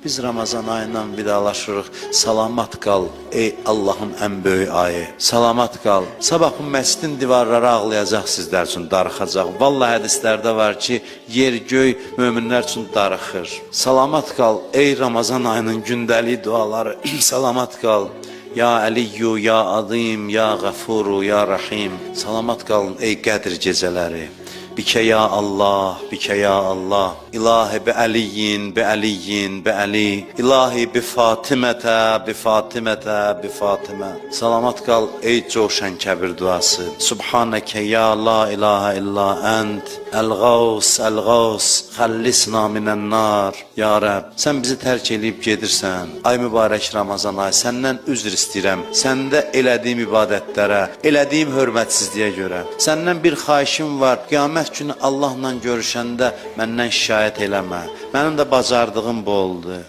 Biz Ramazan ayından vidalaşırıq. Salamat qal ey Allahın ən böyük ayı. Salamat qal. Sabah bu məscidin divarları ağlayacaq sizlər üçün, darıxacaq. Vallahi hədislərdə var ki, yer göy möminlər üçün darıxır. Salamat qal ey Ramazan ayının gündəlik duaları. Salamat qal. Ya Aliyyu, ya Azim, ya Gafuru, ya Rahim. Salamat qalın ey Qədr gecələri. Bikə ya Allah, bikə ya Allah. İlahi bi Aliyin, bi Aliyin, bi Ali. İlahi bi Fatimətə, bi Fatimətə, bi Fatimə. Salamat qal ey coşan kəbir duası. Subhanəkə ya la ilahe illa ənt. Əl-Qaus, Əl-Qaus, xəllisna minən nar. Ya Rəbb, sən bizi tərk edib gedirsən. Ay mübarək Ramazan ay, səndən üzr istəyirəm. Səndə elədiyim ibadətlərə, elədiyim hörmətsizliyə görə. Səndən bir xahişim var. Qiyamət günü Allahla görüşəndə məndən şikayət eləmə. Mənim də bacardığım bu oldu.